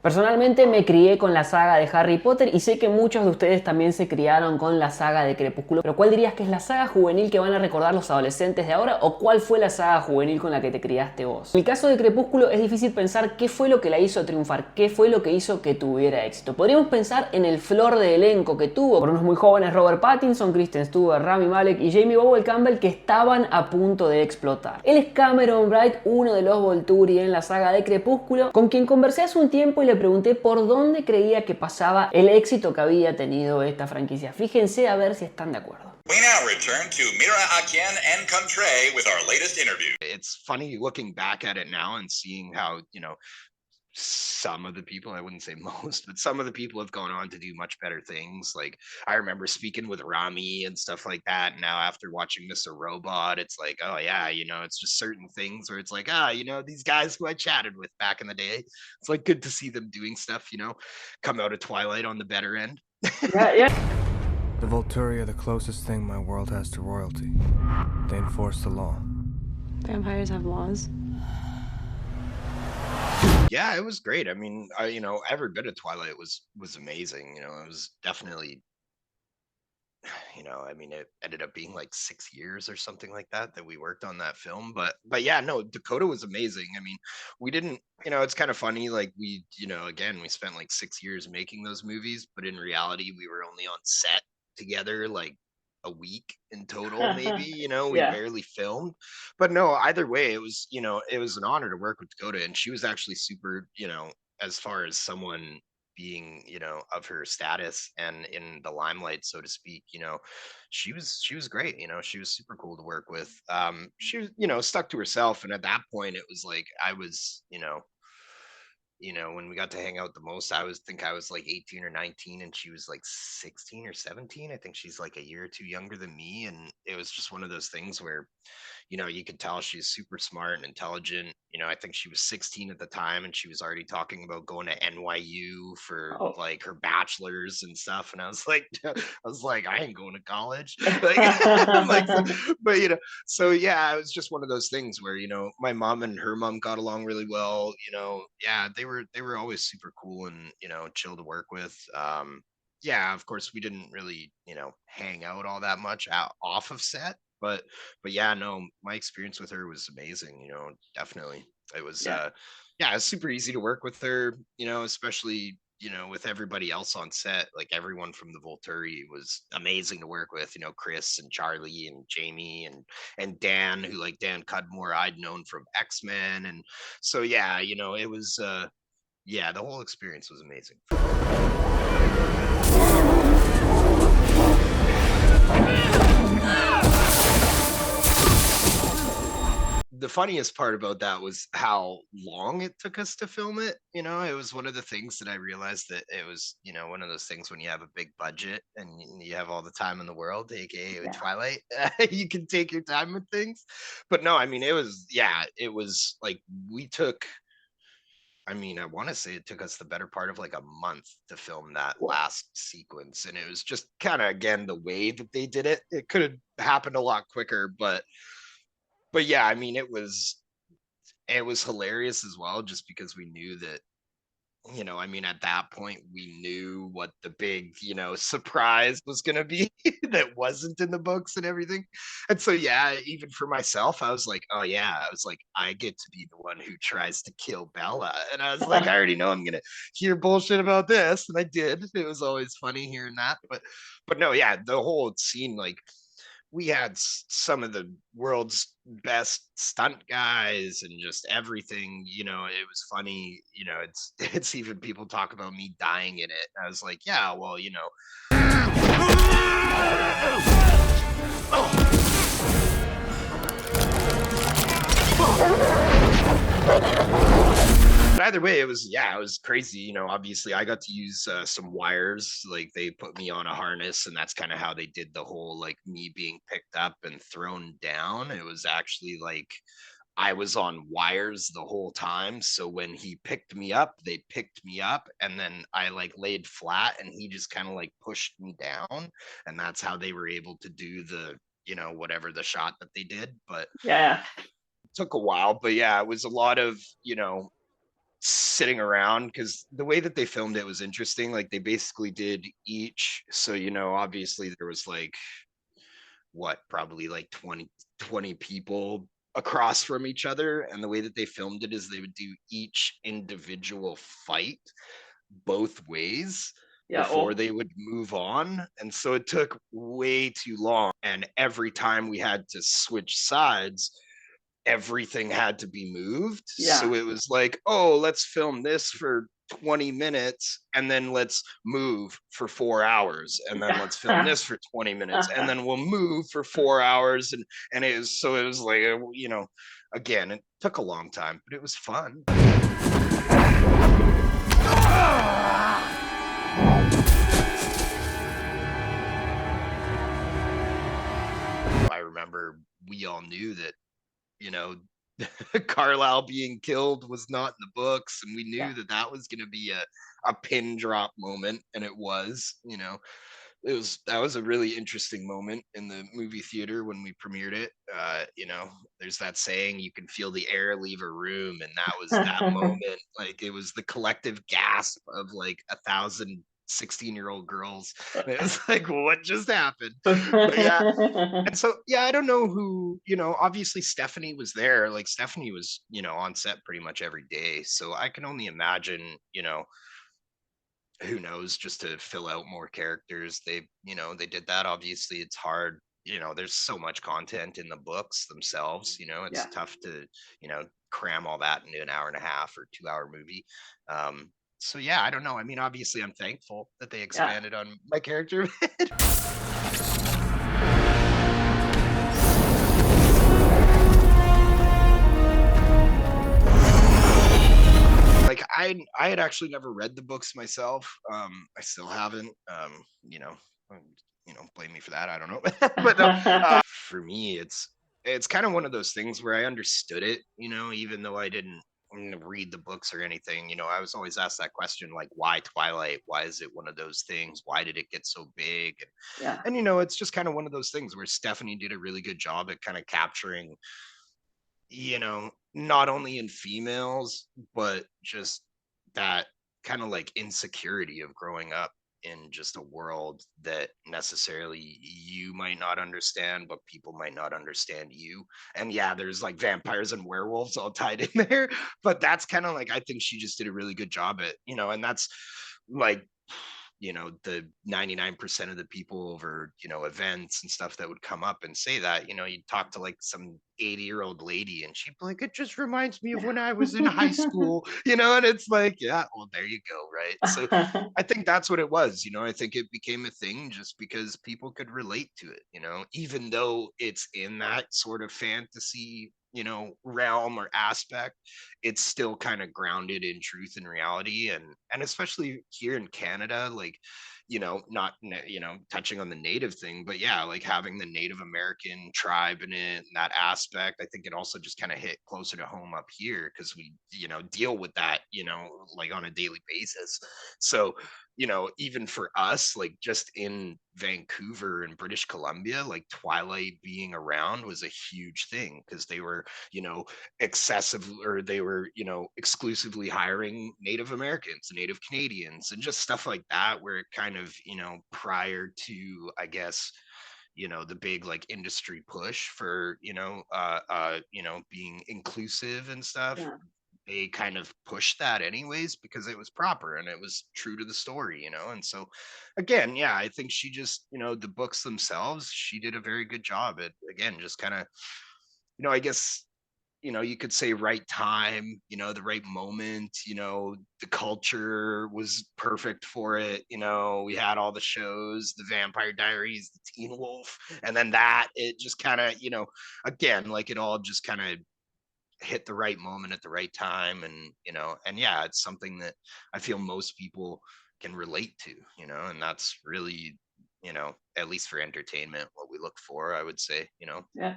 Personalmente me crié con la saga de Harry Potter y sé que muchos de ustedes también se criaron con la saga de Crepúsculo, pero ¿cuál dirías que es la saga juvenil que van a recordar los adolescentes de ahora o cuál fue la saga juvenil con la que te criaste vos? En el caso de Crepúsculo es difícil pensar qué fue lo que la hizo triunfar, qué fue lo que hizo que tuviera éxito. Podríamos pensar en el flor de elenco que tuvo, por unos muy jóvenes Robert Pattinson, Kristen Stewart, Rami Malek y Jamie Bowell Campbell que estaban a punto de explotar. Él es Cameron Bright, uno de los Volturi en la saga de Crepúsculo, con quien conversé hace un tiempo y le pregunté por dónde creía que pasaba el éxito que había tenido esta franquicia. Fíjense a ver si están de acuerdo. We now return to Mira Akian and Contre with our latest interview. It's funny looking back at it now and seeing how, some of the people, I wouldn't say most, but some of the people have gone on to do much better things. Like I remember speaking with Rami and stuff like that. Now after watching Mr. Robot, it's like, oh yeah, it's just certain things where it's like, these guys who I chatted with back in the day. It's like good to see them doing stuff, come out of Twilight on the better end. The Volturi are the closest thing my world has to royalty. They enforce the law. Vampires have laws? Yeah, it was great. I mean, every bit of Twilight was amazing. It was definitely, it ended up being like 6 years or something like that we worked on that film. But yeah, no, Dakota was amazing. I mean, we didn't, it's kind of funny. Like we, again, we spent like 6 years making those movies, but in reality, we were only on set together like a week in total, maybe. We Yeah. barely filmed. But no, either way, it was an honor to work with Dakota, and she was actually super, as far as someone being, of her status and in the limelight, so to speak, she was great. She was super cool to work with. She was, stuck to herself, and at that point it was like I was, when we got to hang out the most, I was like 18 or 19 and she was like 16 or 17. I think she's like a year or two younger than me. And it was just one of those things where, you could tell she's super smart and intelligent. I think she was 16 at the time and she was already talking about going to NYU for Oh. like her bachelor's and stuff. And I was like, I ain't going to college. Like, but so yeah, it was just one of those things where, my mom and her mom got along really well. Yeah, they were always super cool and, chill to work with. Yeah, of course we didn't really, hang out all that much off of set, but yeah, no, my experience with her was amazing, definitely. It was Yeah. yeah, it's super easy to work with her, especially, with everybody else on set. Like everyone from the Volturi was amazing to work with, Chris and Charlie and Jamie and Dan, who like Dan Cudmore I'd known from X-Men. And so yeah, it was yeah, the whole experience was amazing. The funniest part about that was how long it took us to film it. It was one of the things that I realized that it was, one of those things when you have a big budget and you have all the time in the world, aka with Yeah. Twilight, you can take your time with things. But no, I mean, yeah, it was like we took, I mean, I want to say it took us the better part of like a month to film that last sequence. And it was just kind of, again, the way that they did it. It could have happened a lot quicker, but yeah, I mean, it was hilarious as well, just because we knew that, I mean, at that point, we knew what the big, surprise was going to be that wasn't in the books and everything. And so, yeah, even for myself, I was like, oh, yeah, I was like, I get to be the one who tries to kill Bella. And I was like, I already know I'm going to hear bullshit about this. And I did. It was always funny hearing that. But no, yeah, the whole scene, like, we had some of the world's best stunt guys and just everything. It was funny. It's even people talk about me dying in it. I was like, yeah, well, but either way, it was crazy. Obviously I got to use some wires. Like they put me on a harness, and that's kind of how they did the whole like me being picked up and thrown down. It was actually like I was on wires the whole time. So when he picked me up, they picked me up, and then I like laid flat and he just kind of like pushed me down. And that's how they were able to do the, whatever the shot that they did. But Yeah. it took a while. But yeah, it was a lot of, sitting around, because the way that they filmed it was interesting. Like they basically did each, so obviously there was like what, probably like 20 people across from each other, and the way that they filmed it is they would do each individual fight both ways Ja, before oh. they would move on. And so it took way too long. And every time we had to switch sides, everything had to be moved. Yeah. So it was like, oh, let's film this for 20 minutes and then let's move for 4 hours, and then let's film this for 20 minutes and then we'll move for 4 hours. And it was like, again, it took a long time, but it was fun. I remember we all knew that, Carlisle being killed was not in the books, and we knew Yeah. that was going to be a pin drop moment, and it was. That was a really interesting moment in the movie theater when we premiered it. There's that saying, you can feel the air leave a room, and that was that moment. Like it was the collective gasp of like 1,000 16-year-old girls. And it was like, what just happened? But yeah. And so, yeah, I don't know who, obviously Stephanie was there. Like Stephanie was, on set pretty much every day. So I can only imagine, who knows, just to fill out more characters. They did that. Obviously, it's hard. There's so much content in the books themselves. It's Yeah. tough to, cram all that into an hour and a half or 2 hour movie. So yeah, I don't know. I mean, obviously, I'm thankful that they expanded on my character. Like I had actually never read the books myself. I still haven't. Blame me for that. I don't know. But no, for me, it's kind of one of those things where I understood it. Even though I didn't read the books or anything. I was always asked that question, like, why Twilight? Why is it one of those things? Why did it get so big? Yeah. And it's just kind of one of those things where Stephanie did a really good job at kind of capturing, not only in females, but just that kind of like insecurity of growing up in just a world that necessarily you might not understand, but people might not understand you. And yeah, there's like vampires and werewolves all tied in there, but that's kind of like, I think she just did a really good job at, and that's like, the 99% of the people over, events and stuff that would come up and say that, you'd talk to like some 80-year-old lady and she'd be like, it just reminds me of when I was in high school, and it's like, yeah, well, there you go. Right. So I think that's what it was. I think it became a thing just because people could relate to it, even though it's in that sort of fantasy, realm or aspect, it's still kind of grounded in truth and reality. And especially here in Canada, like, not, touching on the native thing, but yeah, like having the Native American tribe in it and that aspect, I think it also just kind of hit closer to home up here because we, deal with that, like on a daily basis. So, even for us, like just in Vancouver and British Columbia, like Twilight being around was a huge thing because they were, excessive, or they were, exclusively hiring Native Americans, Native Canadians, and just stuff like that, where it kind of, prior to, I guess, the big like industry push for, being inclusive and stuff, Yeah. they kind of pushed that anyways because it was proper and it was true to the story, and so again, yeah, I think she just, the books themselves, she did a very good job at, again, just kind of, I guess, you could say right time, the right moment, the culture was perfect for it. We had all the shows, the Vampire Diaries, the Teen Wolf, and then it just kind of, again, like it all just kind of hit the right moment at the right time. And, and yeah, it's something that I feel most people can relate to, and that's really, at least for entertainment, what we look for, I would say. Yeah.